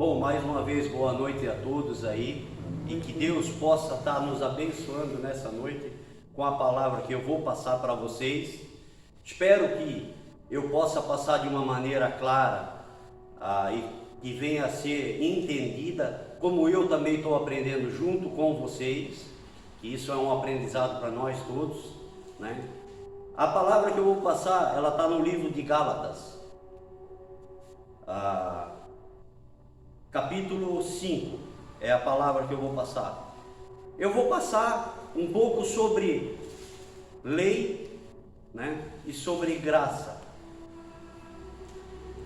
Bom, mais uma vez, boa noite a todos aí, e que Deus possa estar nos abençoando nessa noite com a palavra que eu vou passar para vocês. Espero que eu possa passar de uma maneira clara e que venha a ser entendida, como eu também estou aprendendo junto com vocês, que isso é um aprendizado para nós todos, né? A palavra que eu vou passar, ela está no livro de Gálatas, capítulo 5, é a palavra que eu vou passar. Eu vou passar um pouco sobre lei, né, e sobre graça.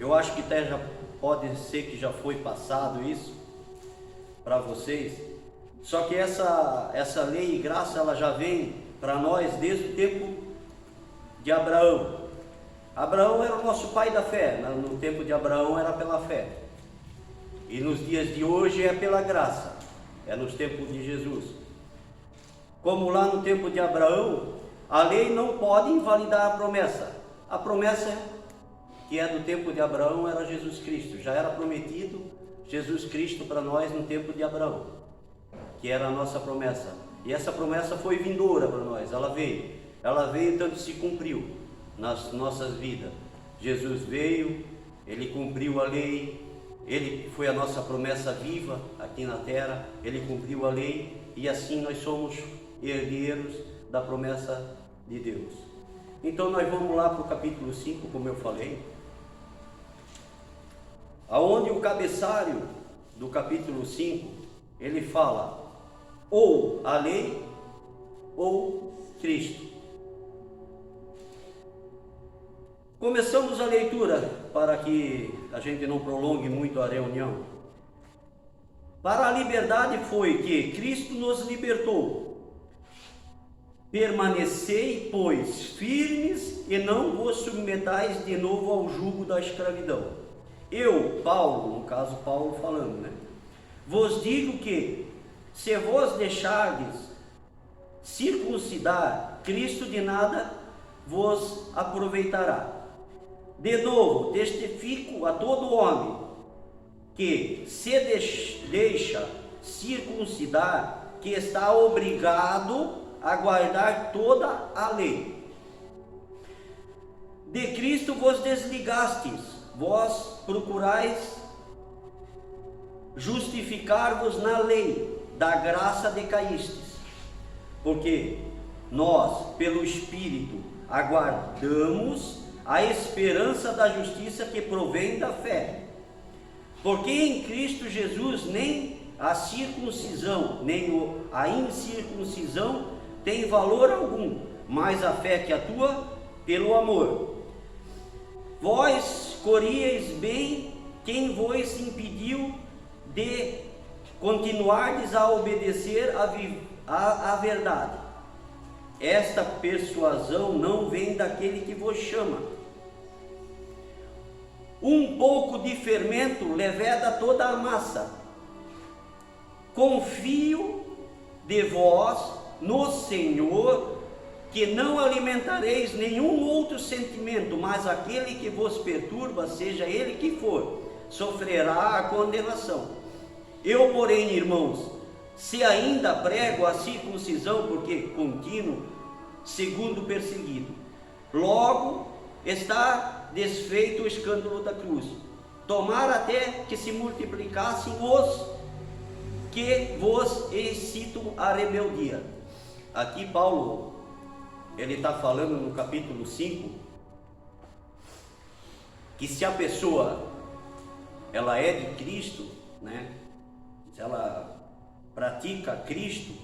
Eu acho que até já pode ser que já foi passado isso para vocês. Só que essa lei e graça, ela já vem para nós desde o tempo de Abraão. Abraão era o nosso pai da fé. No tempo de Abraão era pela fé. E nos dias de hoje é pela graça. É nos tempos de Jesus. Como lá no tempo de Abraão, a lei não pode invalidar a promessa. A promessa que é do tempo de Abraão era Jesus Cristo. Já era prometido Jesus Cristo para nós no tempo de Abraão, que era a nossa promessa. E essa promessa foi vindoura para nós. Ela veio e tanto se cumpriu nas nossas vidas. Jesus veio, Ele cumpriu a lei, Ele foi a nossa promessa viva aqui na terra, Ele cumpriu a lei, e assim nós somos herdeiros da promessa de Deus. Então nós vamos lá para o capítulo 5, como eu falei, aonde o cabeçalho do capítulo 5, ele fala ou a lei ou Cristo. Começamos a leitura para que a gente não prolongue muito a reunião. Para a liberdade foi que Cristo nos libertou. Permanecei, pois, firmes e não vos submetais de novo ao jugo da escravidão. Eu, Paulo, no caso Paulo falando, né? Vos digo que, se vos deixardes circuncidar, Cristo de nada vos aproveitará. De novo, testifico a todo homem que se deixa circuncidar, que está obrigado a guardar toda a lei. De Cristo vos desligastes, vós procurais justificar-vos na lei, da graça decaístes, porque nós, pelo Espírito, aguardamos a esperança da justiça que provém da fé. Porque em Cristo Jesus nem a circuncisão, nem a incircuncisão tem valor algum, mas a fé que atua pelo amor. Vós corrieis bem quem vos impediu de continuardes a obedecer à verdade. Esta persuasão não vem daquele que vos chama. Um pouco de fermento leveda toda a massa. Confio de vós no Senhor, que não alimentareis nenhum outro sentimento, mas aquele que vos perturba, seja ele que for, sofrerá a condenação. Eu, porém, irmãos, se ainda prego a circuncisão, porque contínuo, segundo perseguido, logo está desfeito o escândalo da cruz. Tomara até que se multiplicassem os que vos excitam a rebeldia. Aqui Paulo, ele está falando no capítulo 5, que se a pessoa, ela é de Cristo, né? Se ela pratica Cristo,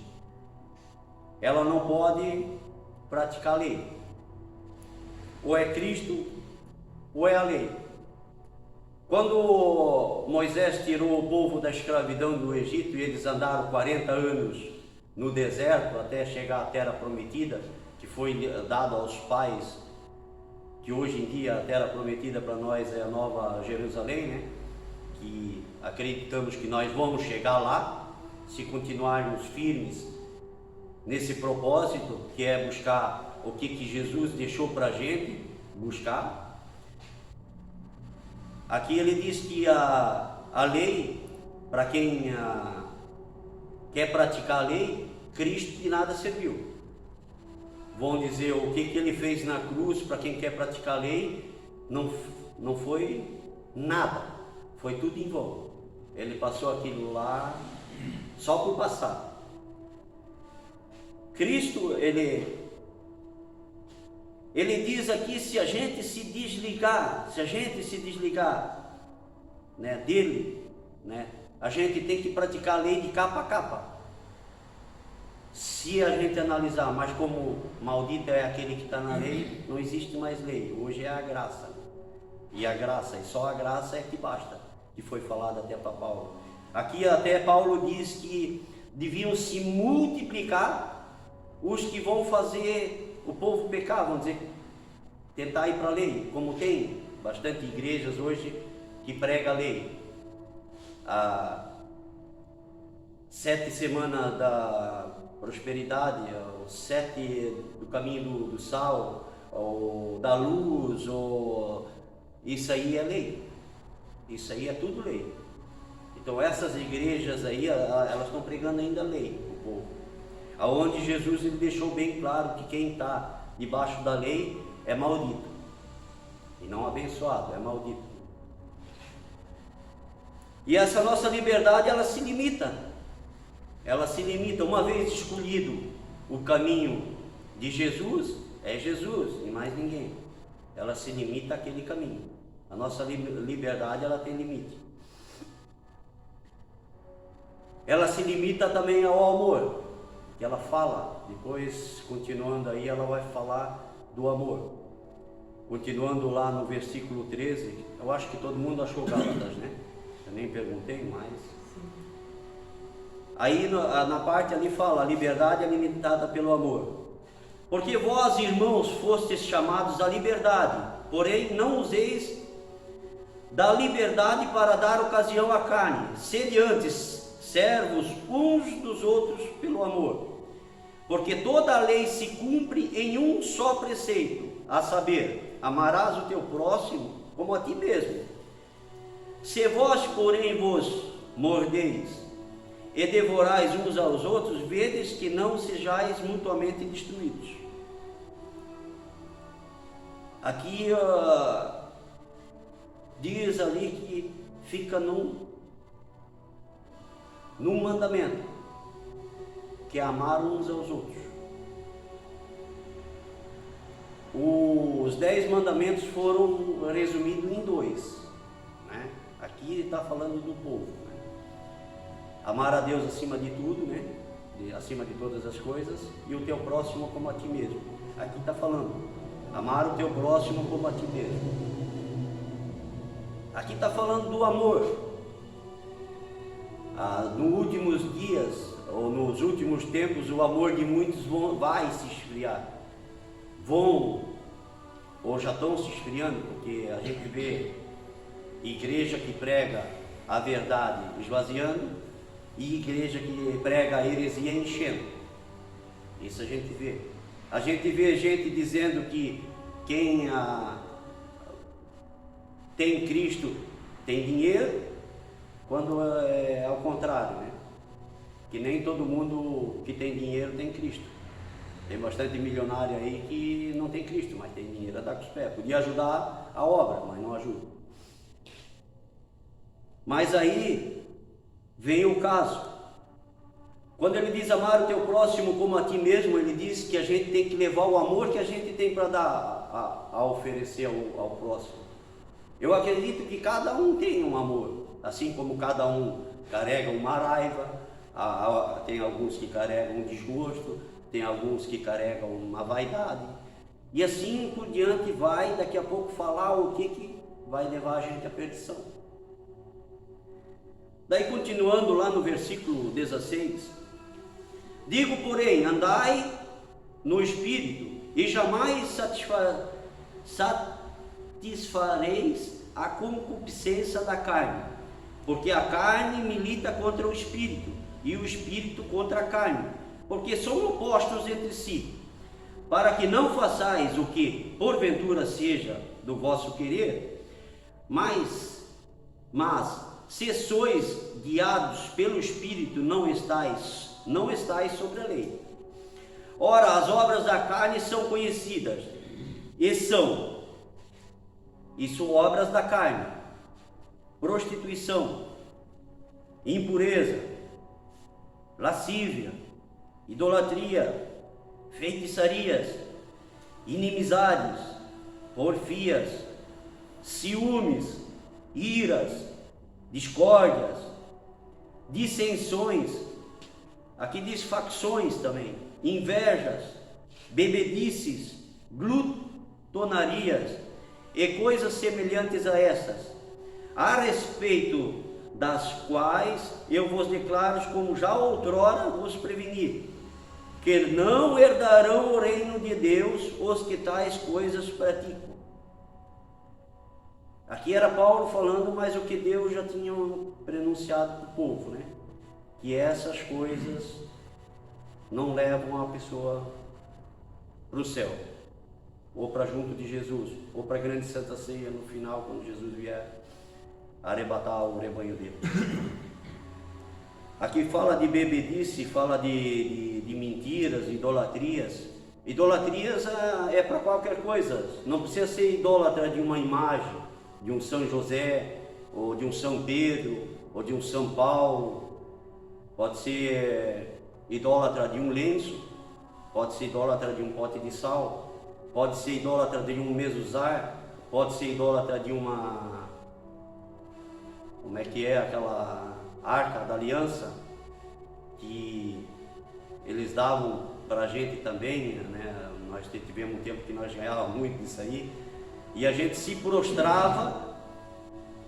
ela não pode praticar a lei. Ou é Cristo, ou é a lei. Quando Moisés tirou o povo da escravidão do Egito e eles andaram 40 anos no deserto até chegar à terra prometida, que foi dada aos pais, que hoje em dia a terra prometida para nós é a Nova Jerusalém, né? Que acreditamos que nós vamos chegar lá, se continuarmos firmes nesse propósito, que é buscar o que Jesus deixou para a gente buscar. Aqui ele diz que a lei, para quem quer praticar a lei, Cristo de nada serviu. Vão dizer o que ele fez na cruz, para quem quer praticar a lei, não foi nada, foi tudo em vão. Ele passou aquilo lá só por passar. Cristo, ele diz aqui, se a gente se desligar, né, dele, né, a gente tem que praticar a lei de capa a capa. Se a gente analisar, mas como maldito é aquele que está na lei, não existe mais lei, hoje é a graça. E só a graça é que basta, que foi falado até para Paulo. Aqui até Paulo diz que deviam se multiplicar os que vão fazer o povo pecar, vamos dizer, tentar ir para a lei, como tem bastante igrejas hoje que pregam a lei. A 7 semanas da prosperidade, os 7 do caminho do sal, ou da luz, ou isso aí é lei, isso aí é tudo lei. Então essas igrejas aí, elas estão pregando ainda lei, o povo, aonde Jesus ele deixou bem claro que quem está debaixo da lei é maldito, e não abençoado, é maldito. E essa nossa liberdade, ela se limita, uma vez escolhido o caminho de Jesus, é Jesus e mais ninguém, ela se limita àquele caminho. A nossa liberdade, ela tem limite. Ela se limita também ao amor, que ela fala, depois continuando aí, ela vai falar do amor. Continuando lá no versículo 13, eu acho que todo mundo achou Gálatas, né? Eu nem perguntei, mas... Aí na parte ali fala, a liberdade é limitada pelo amor. Porque vós, irmãos, fostes chamados à liberdade, porém não useis da liberdade para dar ocasião à carne. Sede antes servos uns dos outros pelo amor. Porque toda a lei se cumpre em um só preceito, a saber, amarás o teu próximo como a ti mesmo. Se vós, porém, vos mordeis e devorais uns aos outros, vedes que não sejais mutuamente destruídos. Aqui diz ali que fica num mandamento, que é amar uns aos outros. Os 10 mandamentos foram resumidos em 2, né? Aqui ele está falando do povo, né? Amar a Deus acima de tudo, né? Acima de todas as coisas, e o teu próximo como a ti mesmo. Aqui está falando, amar o teu próximo como a ti mesmo. Aqui está falando do amor. Nos últimos dias, ou nos últimos tempos, o amor de muitos vai se esfriar. Ou já estão se esfriando, porque a gente vê igreja que prega a verdade esvaziando, e igreja que prega a heresia enchendo. Isso a gente vê. A gente vê gente dizendo que quem tem Cristo tem dinheiro, quando é ao contrário, né? Que nem todo mundo que tem dinheiro tem Cristo. Tem bastante milionário aí que não tem Cristo, mas tem dinheiro a dar com os pés. Podia ajudar a obra, mas não ajuda. Mas aí vem o caso. Quando ele diz amar o teu próximo como a ti mesmo, ele diz que a gente tem que levar o amor que a gente tem para dar, a oferecer ao próximo. Eu acredito que cada um tem um amor, assim como cada um carrega uma raiva, tem alguns que carregam um desgosto, tem alguns que carregam uma vaidade, e assim por diante vai daqui a pouco falar o que vai levar a gente à perdição. Daí continuando lá no versículo 16, digo porém, andai no Espírito, e jamais satisfareis a concupiscência da carne, porque a carne milita contra o Espírito, e o Espírito contra a carne, porque são opostos entre si, para que não façais o que porventura seja do vosso querer, mas se sois guiados pelo Espírito, não estáis sobre a lei. Ora, as obras da carne são conhecidas, e são obras da carne: prostituição, impureza, lascívia, idolatria, feitiçarias, inimizades, porfias, ciúmes, iras, discórdias, dissensões, aqui diz facções também, invejas, bebedices, glutonarias e coisas semelhantes a estas, a respeito das quais eu vos declaro, como já outrora vos preveni, que não herdarão o reino de Deus os que tais coisas praticam. Aqui era Paulo falando, mas o que Deus já tinha pronunciado para o povo, né? Que essas coisas não levam a pessoa para o céu, ou para junto de Jesus, ou para a grande Santa Ceia no final, quando Jesus vier arrebatar o rebanho dele. Aqui fala de bebedice, fala de mentiras, idolatrias. Idolatrias é para qualquer coisa, não precisa ser idólatra de uma imagem, de um São José, ou de um São Pedro, ou de um São Paulo. Pode ser idólatra de um lenço, pode ser idólatra de um pote de sal, pode ser idólatra de um mezuzar, pode ser idólatra de uma, como é que é, aquela arca da aliança que eles davam para a gente também, né? Nós tivemos um tempo que nós ganhávamos muito disso aí, e a gente se prostrava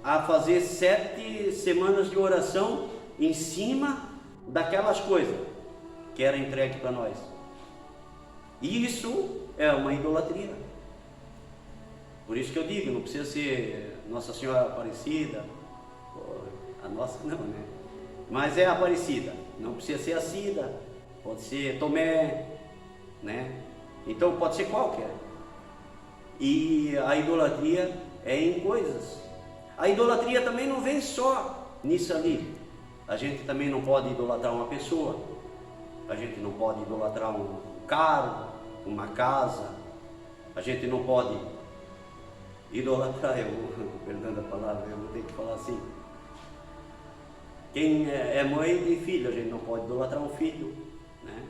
a fazer 7 semanas de oração em cima daquelas coisas que era entregue para nós. E isso é uma idolatria. Por isso que eu digo, não precisa ser Nossa Senhora Aparecida, a nossa não, né? Mas é Aparecida, não precisa ser a Cida, pode ser Tomé, né? Então pode ser qualquer. E a idolatria é em coisas. A idolatria também não vem só nisso ali. A gente também não pode idolatrar uma pessoa, a gente não pode idolatrar um carro, uma casa, a gente não pode idolatrar, perdão a palavra, eu vou ter que falar assim. Quem é mãe tem filho, a gente não pode idolatrar um filho, né?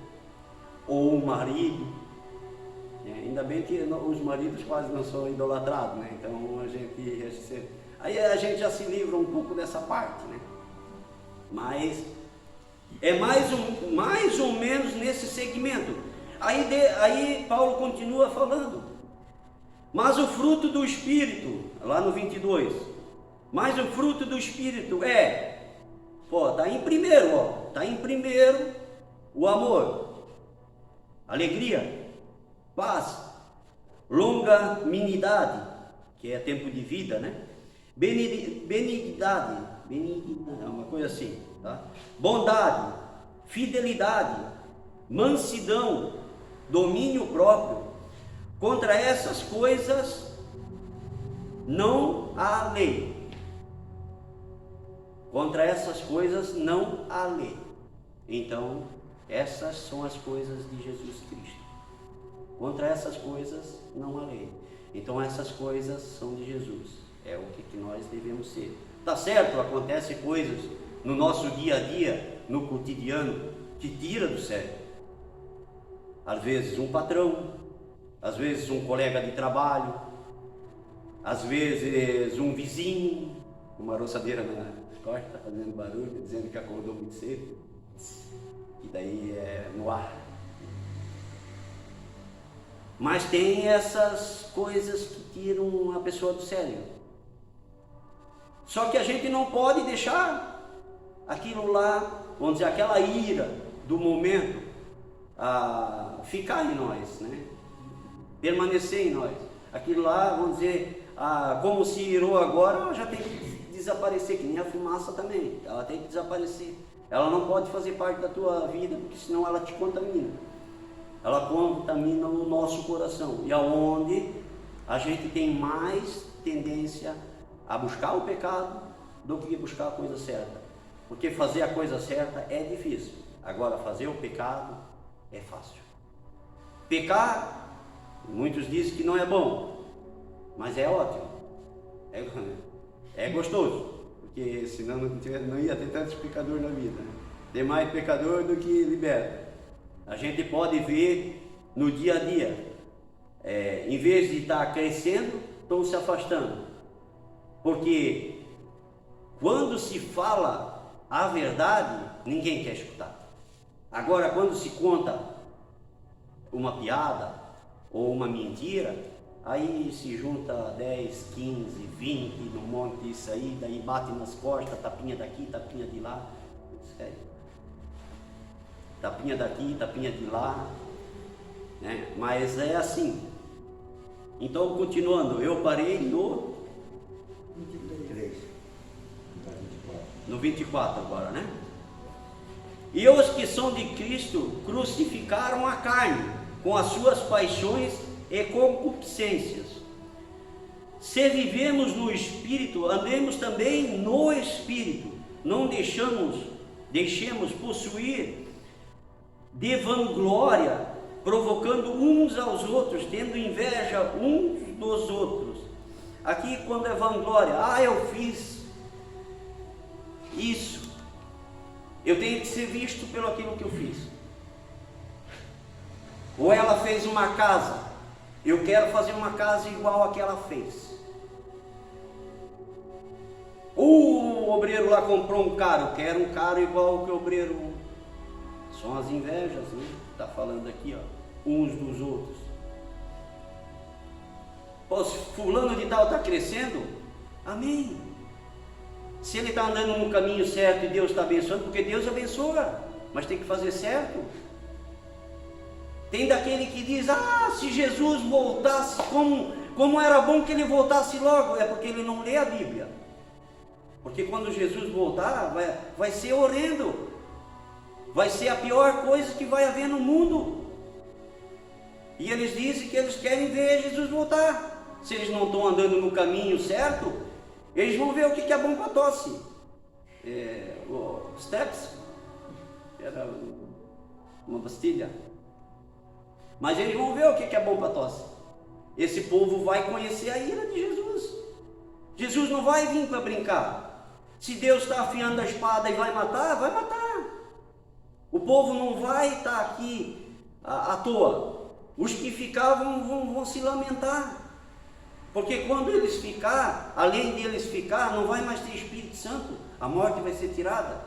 Ou um marido, né? Ainda bem que os maridos quase não são idolatrados, né? Então aí a gente já se livra um pouco dessa parte, né? Mas é mais ou menos nesse segmento. Aí Paulo continua falando, mas o fruto do Espírito, lá no 22, mas o fruto do Espírito está em primeiro o amor, alegria, paz, longanimidade, que é tempo de vida, né? Benignidade, uma coisa assim, tá? Bondade, fidelidade, mansidão, domínio próprio. Contra essas coisas não há lei. Contra essas coisas não há lei. Então, essas são as coisas de Jesus Cristo. Contra essas coisas não há lei. Então, essas coisas são de Jesus. É o que nós devemos ser. Tá certo? Acontecem coisas no nosso dia a dia, no cotidiano, que tira do sério. Às vezes um patrão, às vezes um colega de trabalho, às vezes um vizinho, uma roçadeira na costa, está fazendo barulho, dizendo que acordou muito cedo, e daí é no ar. Mas tem essas coisas que tiram a pessoa do sério. Só que a gente não pode deixar aquilo lá, vamos dizer, aquela ira do momento, ficar em nós, né? Permanecer em nós. Aquilo lá, vamos dizer, como se irou agora, ela já tem que desaparecer, que nem a fumaça também, ela tem que desaparecer. Ela não pode fazer parte da tua vida, porque senão ela te contamina. Ela contamina o nosso coração, e aonde a gente tem mais tendência a buscar o pecado, do que buscar a coisa certa. Porque fazer a coisa certa é difícil. Agora, fazer o pecado é fácil. Pecar, muitos dizem que não é bom, mas é ótimo. É gostoso. Porque senão não ia ter tantos pecadores na vida, né? Tem mais pecador do que liberta. A gente pode ver no dia a dia, em vez de estar crescendo, estão se afastando. Porque quando se fala a verdade, ninguém quer escutar. Agora, quando se conta uma piada ou uma mentira, aí se junta 10, 15, 20, num monte disso aí, daí bate nas costas, tapinha daqui, tapinha de lá. Sério. Tapinha daqui, tapinha de lá, né? Mas é assim. Então, continuando, eu parei no 23. No 24 agora, né? E os que são de Cristo crucificaram a carne com as suas paixões e concupiscências. Se vivemos no Espírito, andemos também no Espírito. Não deixemos possuir de vanglória, provocando uns aos outros, tendo inveja uns dos outros. Aqui, quando é vanglória, eu fiz isso, eu tenho que ser visto pelo aquilo que eu fiz. Ou ela fez uma casa, eu quero fazer uma casa igual a que ela fez. O obreiro lá comprou um carro, eu quero um carro igual ao que o obreiro. São as invejas, né? Está falando aqui, uns dos outros. Pô, se fulano de tal está crescendo, amém. Se ele está andando no caminho certo e Deus está abençoando, porque Deus abençoa, mas tem que fazer certo. Tem daquele que diz, se Jesus voltasse, como era bom que ele voltasse logo. É porque ele não lê a Bíblia. Porque quando Jesus voltar, vai ser horrendo. Vai ser a pior coisa que vai haver no mundo. E eles dizem que eles querem ver Jesus voltar. Se eles não estão andando no caminho certo, eles vão ver o que é bom para tosse. O Steps era uma pastilha. Mas eles vão ver o que é bom para tosse. Esse povo vai conhecer a ira de Jesus. Jesus não vai vir para brincar. Se Deus está afiando a espada e vai matar, vai matar. O povo não vai estar aqui à toa. Os que ficavam vão se lamentar. Porque quando eles ficar, além de eles ficar, não vai mais ter Espírito Santo. A morte vai ser tirada.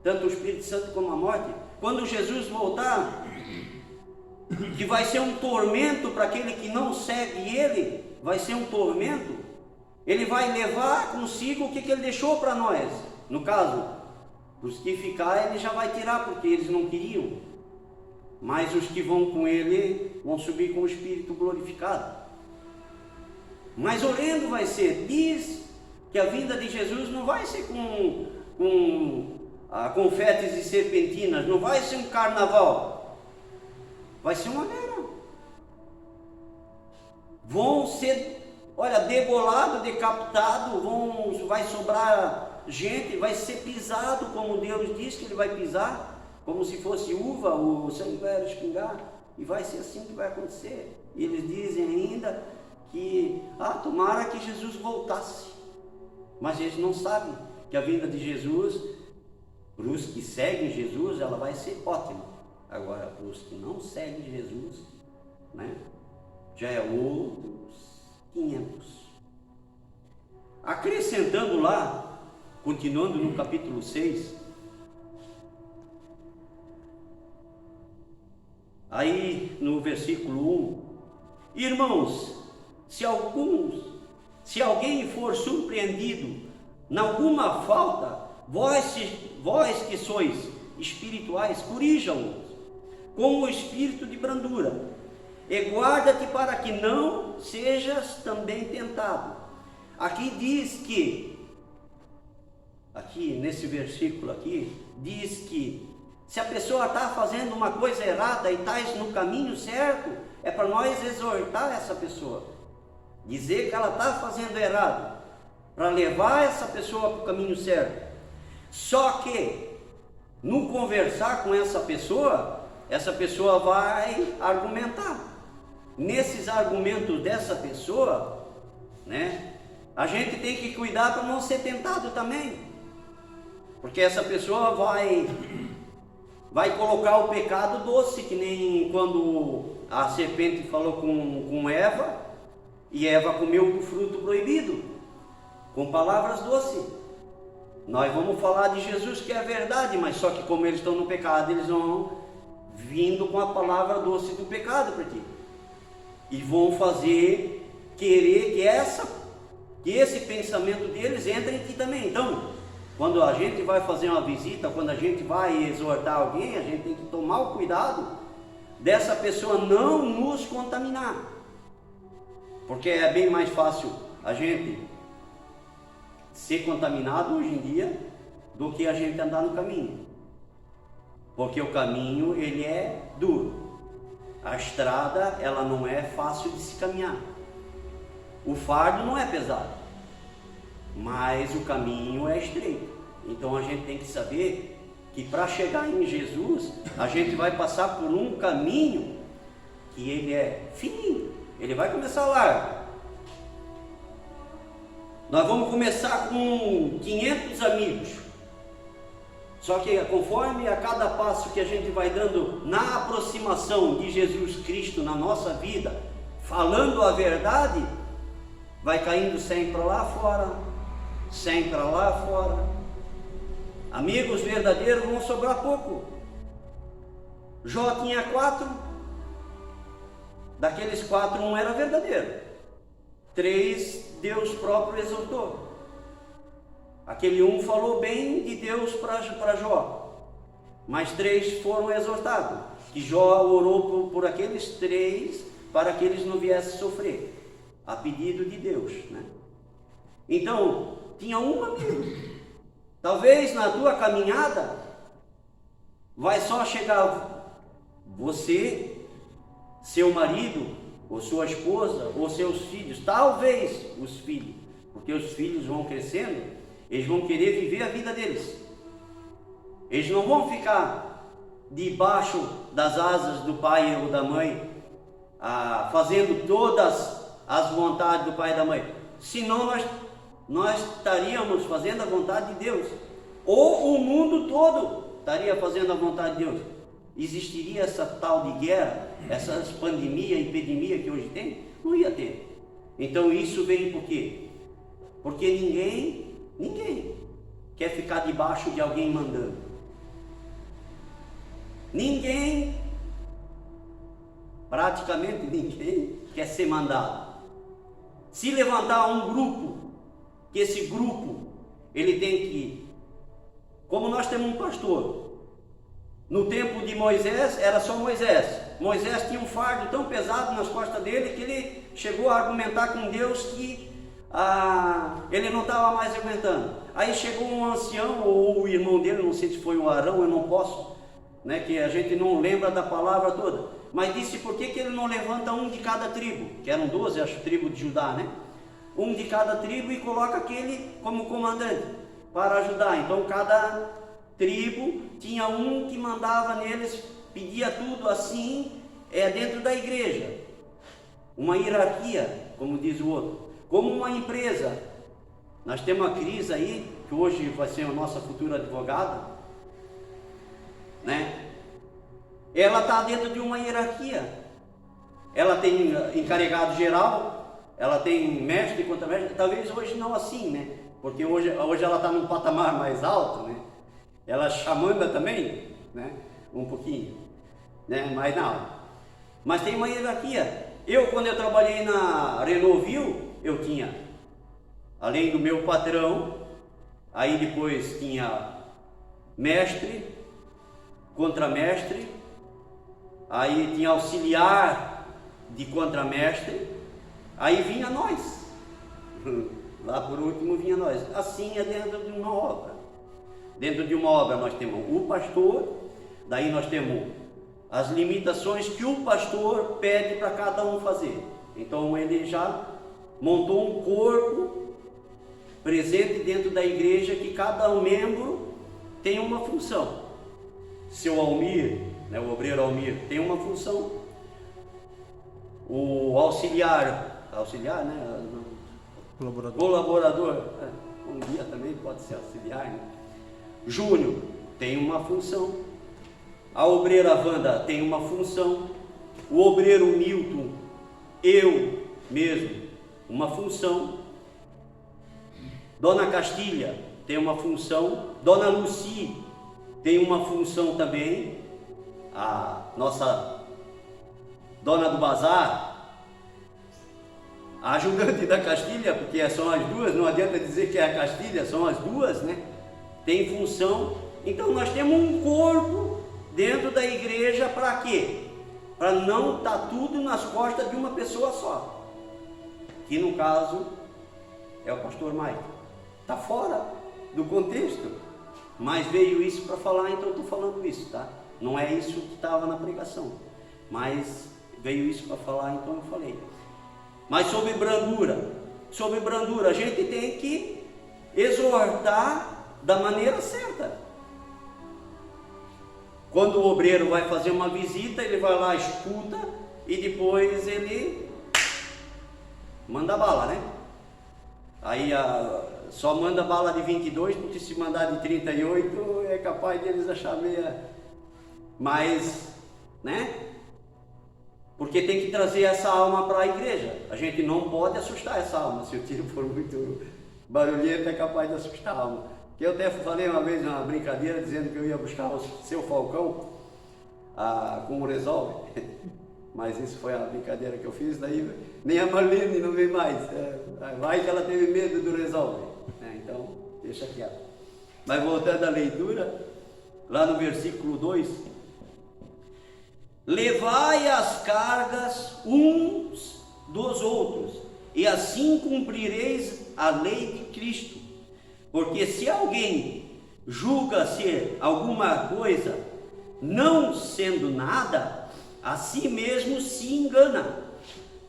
Tanto o Espírito Santo como a morte. Quando Jesus voltar, que vai ser um tormento para aquele que não segue ele, vai ser um tormento. Ele vai levar consigo o que ele deixou para nós. No caso, os que ficar, ele já vai tirar, porque eles não queriam. Mas os que vão com ele, vão subir com o Espírito glorificado. Mas horrendo vai ser. Diz que a vinda de Jesus não vai ser com confetes e serpentinas, não vai ser um carnaval. Vai ser uma guerra. Vão ser, degolado, decapitado, vai sobrar gente, vai ser pisado como Deus diz que ele vai pisar, como se fosse uva, o sangue vai espingar, e vai ser assim que vai acontecer. E eles dizem ainda que, tomara que Jesus voltasse, mas eles não sabem que a vinda de Jesus, para os que seguem Jesus, ela vai ser ótima. Agora, para os que não seguem Jesus, né, já é outros 500. Acrescentando lá, continuando no capítulo 6, aí no versículo 1, irmãos, se alguém for surpreendido em alguma falta, vós que sois espirituais, corrijam-o com o espírito de brandura, e guarda-te para que não sejas também tentado. Aqui diz que, aqui nesse versículo aqui, diz que se a pessoa está fazendo uma coisa errada e está no caminho certo, é para nós exortar essa pessoa, dizer que ela está fazendo errado. para levar essa pessoa para o caminho certo. Só que, no conversar com essa pessoa vai argumentar. Nesses argumentos dessa pessoa, né, a gente tem que cuidar para não ser tentado também. Porque essa pessoa vai colocar o pecado doce, que nem quando a serpente falou com Eva, e Eva comeu do fruto proibido, com palavras doces. Nós vamos falar de Jesus, que é a verdade, mas só que como eles estão no pecado, eles vão vindo com a palavra doce do pecado para ti. E vão querer que esse pensamento deles entre em ti também. Então, quando a gente vai fazer uma visita, quando a gente vai exortar alguém, a gente tem que tomar o cuidado dessa pessoa não nos contaminar. Porque é bem mais fácil a gente ser contaminado hoje em dia do que a gente andar no caminho. Porque o caminho, ele é duro. A estrada, ela não é fácil de se caminhar. O fardo não é pesado, mas o caminho é estreito. Então a gente tem que saber que para chegar em Jesus, a gente vai passar por um caminho que ele é fininho. Ele vai começar largo. Nós vamos começar com 500 amigos. Só que conforme a cada passo que a gente vai dando na aproximação de Jesus Cristo na nossa vida, falando a verdade, vai caindo 100 para lá fora, 100 para lá fora. Amigos verdadeiros vão sobrar pouco. Jó tinha 4, daqueles 4, 1 era verdadeiro, 3 Deus próprio exortou. Aquele 1 falou bem de Deus para Jó, mas 3 foram exortados, que Jó orou por aqueles 3 para que eles não viessem sofrer, a pedido de Deus, né? Então, tinha um amigo. Talvez na tua caminhada vai só chegar você, seu marido, ou sua esposa, ou seus filhos, talvez os filhos, porque os filhos vão crescendo, eles vão querer viver a vida deles. Eles não vão ficar debaixo das asas do pai ou da mãe, fazendo todas as vontades do pai e da mãe. Senão nós estaríamos fazendo a vontade de Deus. Ou o mundo todo estaria fazendo a vontade de Deus. Existiria essa tal de guerra, essas pandemia e epidemia que hoje tem? Não ia ter. Então isso vem por quê? Porque ninguém quer ficar debaixo de alguém mandando. Praticamente ninguém quer ser mandado. Se levantar um grupo, que esse grupo, ele tem que, como nós temos um pastor, no tempo de Moisés, era só Moisés. Moisés tinha um fardo tão pesado nas costas dele, que ele chegou a argumentar com Deus que ele não estava mais aguentando. Aí chegou um ancião, ou o irmão dele, não sei se foi o Arão, eu não posso, né, que a gente não lembra da palavra toda, mas disse por que ele não levanta um de cada tribo, que eram 12, acho, tribo de Judá, né? Um de cada tribo, e coloca aquele como comandante para ajudar. Então cada tribo tinha um que mandava neles, pedia tudo assim, dentro da igreja. Uma hierarquia, como diz o outro. Como uma empresa. Nós temos uma Cris aí, que hoje vai ser a nossa futura advogada, né? Ela está dentro de uma hierarquia. Ela tem encarregado geral, ela tem mestre e contra-mestre. Talvez hoje não assim, né? Porque hoje ela está num patamar mais alto, né? Ela chamanda também, né? Um pouquinho, né? Mas não. Mas tem uma hierarquia. Quando eu trabalhei na Renovil, eu tinha, além do meu patrão, aí depois tinha mestre, contramestre, aí tinha auxiliar de contramestre, aí vinha nós, lá por último vinha nós. Assim é dentro de uma obra. Dentro de uma obra nós temos o pastor, daí nós temos as limitações que o pastor pede para cada um fazer. Então ele já montou um corpo presente dentro da igreja, que cada um membro tem uma função. Seu Almir, né, o obreiro Almir, tem uma função. O auxiliar, né? Colaborador, um dia também pode ser auxiliar, né? Júnior tem uma função. A obreira Wanda tem uma função. O obreiro Milton, eu mesmo, uma função. Dona Castilha tem uma função. Dona Luci tem uma função também. A nossa dona do bazar, a ajudante da Castilha, porque são as duas, não adianta dizer que é a Castilha, são as duas, né? Tem função. Então nós temos um corpo dentro da igreja para quê? Para não estar tudo nas costas de uma pessoa só, que no caso é o pastor Mike. Está fora do contexto, mas veio isso para falar, então estou falando isso, tá? Não é isso que estava na pregação, mas veio isso para falar, então eu falei. Mas sobre brandura, a gente tem que exortar da maneira certa. Quando o obreiro vai fazer uma visita, ele vai lá, escuta e depois ele manda bala, né? Aí só manda bala de 22, porque se mandar de 38 é capaz de eles achar meia mais, né? Porque tem que trazer essa alma para a igreja. A gente não pode assustar essa alma. Se o tiro for muito barulhento, é capaz de assustar a alma. Que eu até falei uma vez uma brincadeira dizendo que eu ia buscar o seu Falcão com o Resolve, mas isso foi a brincadeira que eu fiz, daí nem a Marlene não vem mais, vai que ela teve medo do Resolve, então deixa quieto. Mas voltando à leitura, lá no versículo 2, levai as cargas uns dos outros, e assim cumprireis a lei de Cristo. Porque se alguém julga ser alguma coisa, não sendo nada, a si mesmo se engana,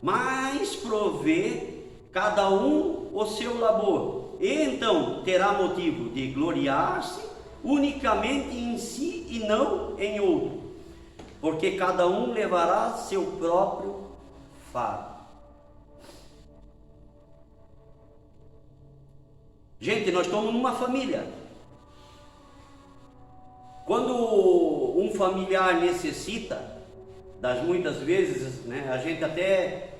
mas provê cada um o seu labor, e então terá motivo de gloriar-se unicamente em si e não em outro, porque cada um levará seu próprio fardo. Gente, nós estamos numa família. Quando um familiar necessita, das muitas vezes, né, a gente até,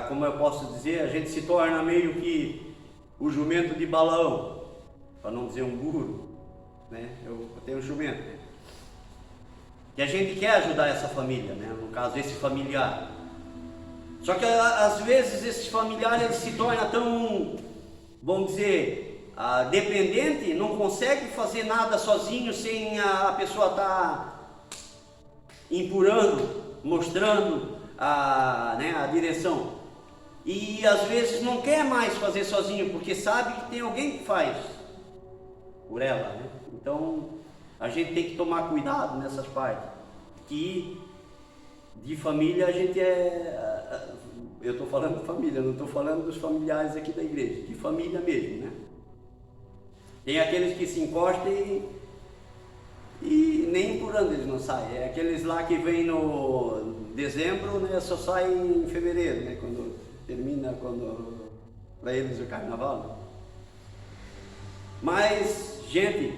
como eu posso dizer, a gente se torna meio que o jumento de Balaão, para não dizer um burro, né? Eu tenho um jumento, né? Que a gente quer ajudar essa família, né? No caso, esse familiar. Só que às vezes esses familiares se tornam tão, vamos dizer, dependente, não consegue fazer nada sozinho sem a pessoa estar empurrando, mostrando a direção. E às vezes não quer mais fazer sozinho, porque sabe que tem alguém que faz por ela, né? Então a gente tem que tomar cuidado nessas partes, que de família a gente eu estou falando de família, não estou falando dos familiares aqui da igreja, de família mesmo, né? Tem aqueles que se encostam e nem empurrando eles não saem. É aqueles lá que vêm no dezembro, né, só saem em fevereiro, né, quando termina para eles o carnaval. Né? Mas, gente,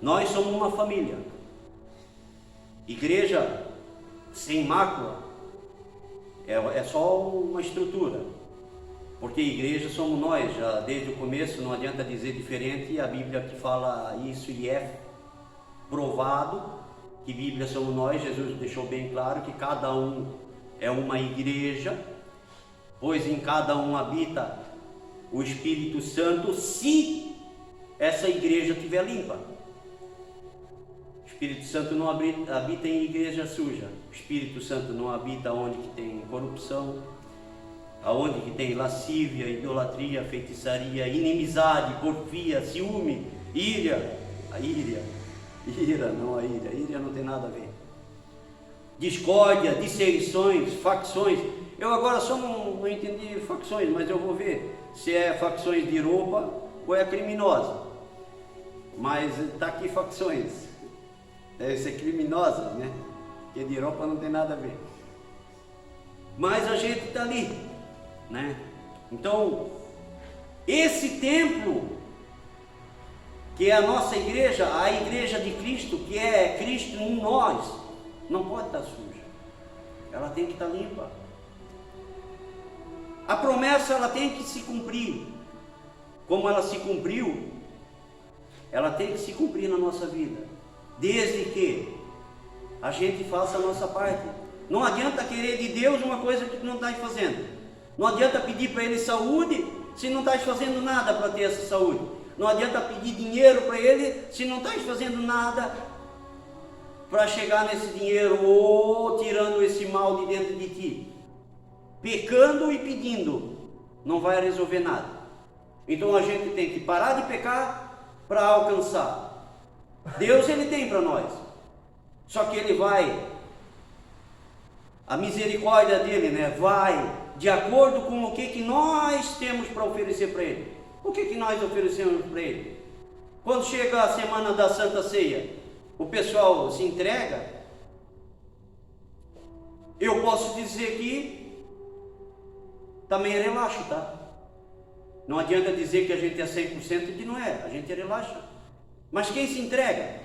nós somos uma família. Igreja sem mácula é só uma estrutura. Porque igreja somos nós, já desde o começo, não adianta dizer diferente, a Bíblia que fala isso e é provado, que Bíblia somos nós, Jesus deixou bem claro que cada um é uma igreja, pois em cada um habita o Espírito Santo, se essa igreja estiver limpa. O Espírito Santo não habita em igreja suja, o Espírito Santo não habita onde que tem corrupção, aonde que tem lascívia, idolatria, feitiçaria, inimizade, porfia, ciúme, ira, não a ira não tem nada a ver. Discórdia, dissensões, facções. Eu agora só não entendi facções, mas eu vou ver. se é facções de Europa ou é criminosa. Mas está aqui facções. Deve ser criminosa, né? Porque de Europa não tem nada a ver. Mas a gente está ali, né? Então, esse templo, que é a nossa igreja, a igreja de Cristo, que é Cristo em nós, não pode estar suja. Ela tem que estar limpa. A promessa, ela tem que se cumprir. Como ela se cumpriu, ela tem que se cumprir na nossa vida, desde que a gente faça a nossa parte. Não adianta querer de Deus uma coisa que tu não estás fazendo. Não adianta pedir para Ele saúde se não estás fazendo nada para ter essa saúde. Não adianta pedir dinheiro para Ele se não estás fazendo nada para chegar nesse dinheiro ou tirando esse mal de dentro de ti. Pecando e pedindo não vai resolver nada. Então a gente tem que parar de pecar para alcançar. Deus, Ele tem para nós. Só que Ele vai, a misericórdia dele, né, vai de acordo com o que nós temos para oferecer para Ele. O que nós oferecemos para Ele? Quando chega a semana da Santa Ceia, o pessoal se entrega. Eu posso dizer que também relaxo, tá? Não adianta dizer que a gente é 100% e que não é, a gente relaxa. Mas quem se entrega?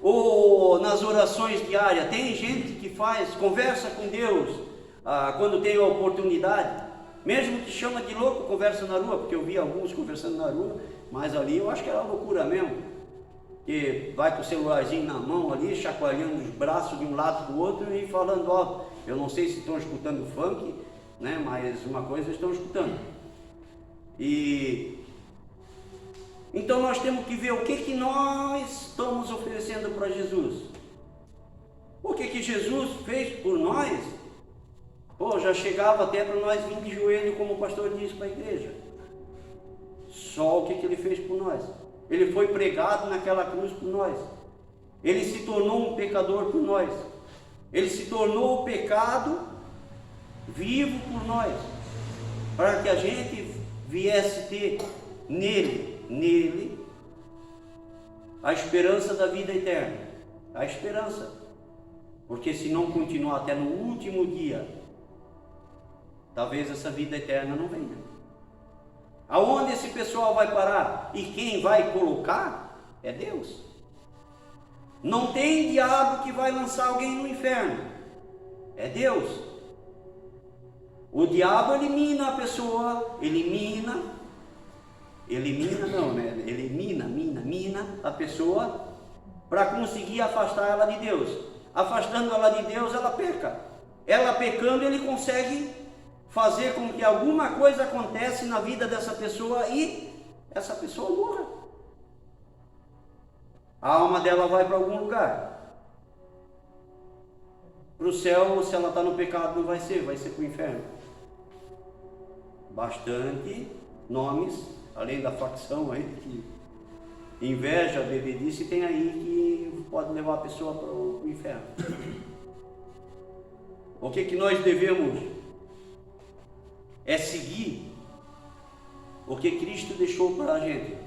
Ou nas orações diárias, tem gente que faz, conversa com Deus, quando tem a oportunidade, mesmo que chama de louco, conversa na rua, porque eu vi alguns conversando na rua, mas ali eu acho que era loucura mesmo, que vai com o celularzinho na mão ali, chacoalhando os braços de um lado do outro e falando, ó, eu não sei se estão escutando funk, né, mas uma coisa estão escutando. Então nós temos que ver o que nós estamos oferecendo para Jesus. O que Jesus fez por nós? Pô, já chegava até para nós vir de joelho, como o pastor disse para a igreja. Só o que Ele fez por nós. Ele foi pregado naquela cruz por nós. Ele se tornou um pecador por nós. Ele se tornou o pecado vivo por nós, para que a gente viesse ter nele a esperança da vida eterna. A esperança, porque se não continuar até no último dia, talvez essa vida eterna não venha. Aonde esse pessoal vai parar? E quem vai colocar é Deus. Não tem diabo que vai lançar alguém no inferno, é Deus. O diabo elimina a pessoa, elimina a pessoa para conseguir afastar ela de Deus. Afastando ela de Deus, ela peca. Ela pecando, ele consegue fazer com que alguma coisa aconteça na vida dessa pessoa e essa pessoa morra. A alma dela vai para algum lugar. Para o céu, se ela está no pecado, não vai ser para o inferno. Bastante nomes, além da facção aí, que inveja, bebedice, tem aí que pode levar a pessoa para o inferno. O que nós devemos é seguir o que Cristo deixou para a gente.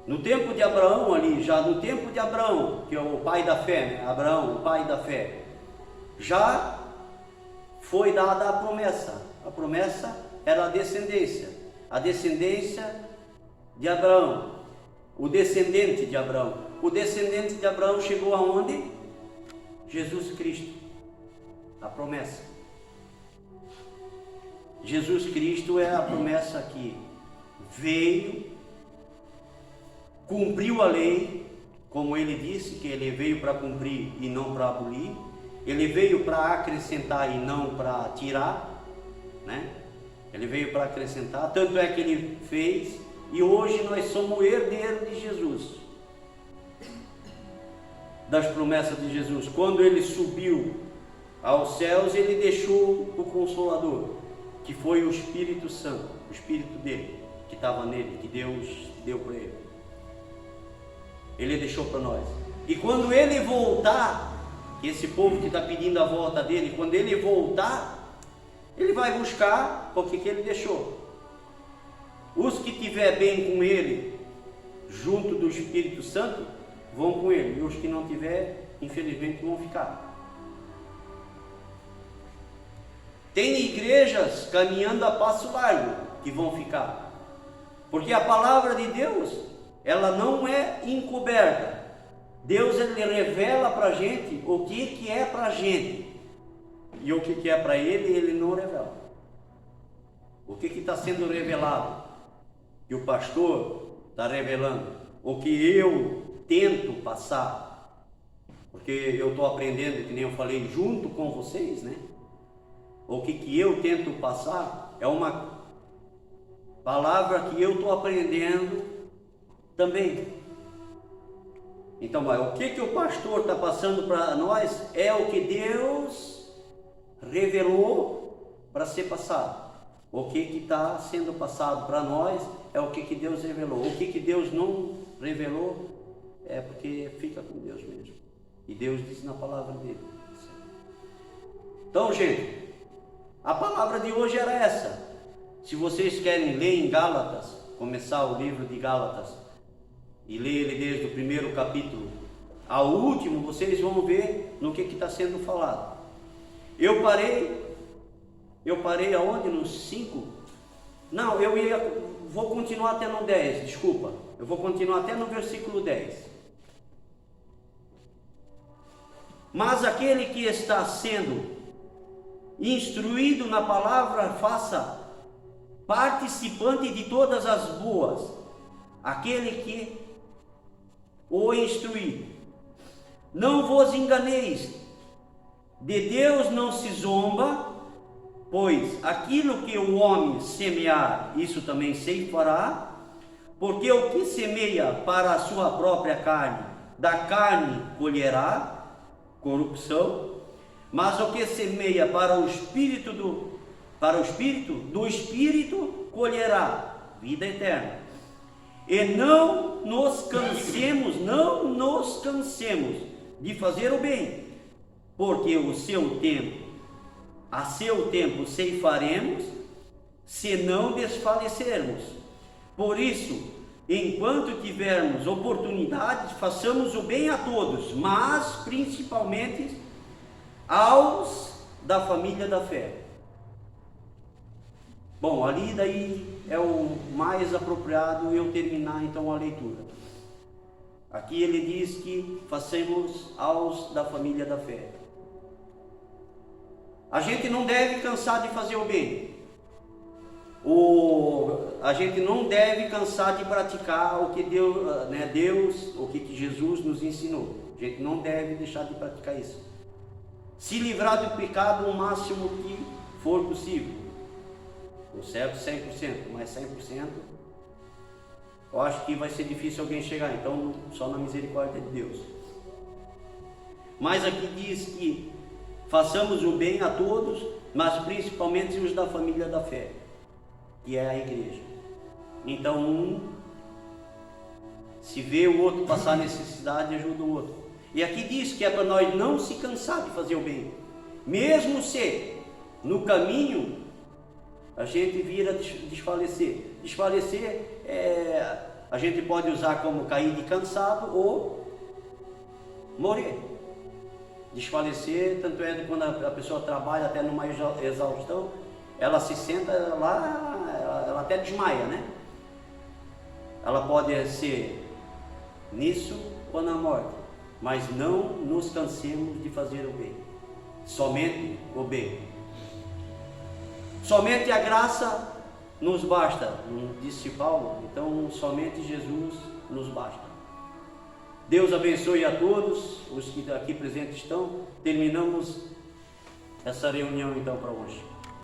No tempo de Abraão ali, já no tempo de Abraão, que é o pai da fé, né? Abraão, o pai da fé, já foi dada a promessa. A promessa era a descendência de Abraão, o descendente de Abraão. O descendente de Abraão chegou aonde? Jesus Cristo, a promessa. Jesus Cristo é a promessa que veio, cumpriu a lei, como ele disse, que ele veio para cumprir e não para abolir. Ele veio para acrescentar e não para tirar, né? Ele veio para acrescentar, tanto é que ele fez, e hoje nós somos herdeiros de Jesus, das promessas de Jesus. Quando ele subiu aos céus, ele deixou o Consolador, que foi o Espírito Santo, o Espírito dele, que estava nele, que Deus deu para ele. Ele deixou para nós. E quando ele voltar, esse povo que está pedindo a volta dele, quando ele voltar, ele vai buscar o que ele deixou. Os que estiver bem com ele, junto do Espírito Santo, vão com ele. E os que não tiver, infelizmente, vão ficar. Tem igrejas caminhando a passo largo que vão ficar. Porque a palavra de Deus, ela não é encoberta. Deus, ele revela para a gente o que é para a gente. E o que é para ele, ele não revela. O que está sendo revelado? Que o pastor está revelando. O que eu tento passar. Porque eu estou aprendendo, que nem eu falei, junto com vocês, né? O que eu tento passar é uma palavra que eu estou aprendendo também. Então, o que o pastor está passando para nós é o que Deus revelou para ser passado. O que está sendo passado para nós é o que Deus revelou. O que Deus não revelou é porque fica com Deus mesmo. E Deus diz na palavra dele. Então, gente, a palavra de hoje era essa. Se vocês querem ler em Gálatas, começar o livro de Gálatas e ler ele desde o primeiro capítulo ao último, vocês vão ver no que está sendo falado. Eu parei aonde? Nos 5? Não, vou continuar até no 10, desculpa. Eu vou continuar até no versículo 10. Mas aquele que está sendo instruído na palavra, faça participante de todas as boas. Aquele que o instruir. Não vos enganeis, de Deus não se zomba, pois aquilo que o homem semear, isso também ceifará, porque o que semeia para a sua própria carne, da carne colherá corrupção, mas o que semeia para o espírito, do espírito colherá vida eterna. E não nos cansemos de fazer o bem, porque a seu tempo ceifaremos, se não desfalecermos. Por isso, enquanto tivermos oportunidade, façamos o bem a todos, mas principalmente aos da família da fé. Bom, ali daí é o mais apropriado eu terminar então a leitura. Aqui ele diz que façamos aos da família da fé. A gente não deve cansar de fazer o bem. A gente não deve cansar de praticar o que Deus, o que Jesus nos ensinou. A gente não deve deixar de praticar isso. Se livrar do pecado o máximo que for possível. O certo 100%, mas 100%, eu acho que vai ser difícil alguém chegar, então só na misericórdia de Deus. Mas aqui diz que façamos o bem a todos, mas principalmente os da família da fé, que é a igreja. Então se vê o outro passar necessidade, ajuda o outro. E aqui diz que é para nós não se cansar de fazer o bem, mesmo se no caminho a gente vira desfalecer. Desfalecer a gente pode usar como cair de cansado ou morrer. Desfalecer, tanto é que quando a pessoa trabalha até numa exaustão, ela se senta lá, ela até desmaia, né? Ela pode ser nisso ou na morte, mas não nos cansemos de fazer o bem, somente o bem. Somente a graça nos basta, disse Paulo, então somente Jesus nos basta. Deus abençoe a todos os que aqui presentes estão. Terminamos essa reunião então para hoje.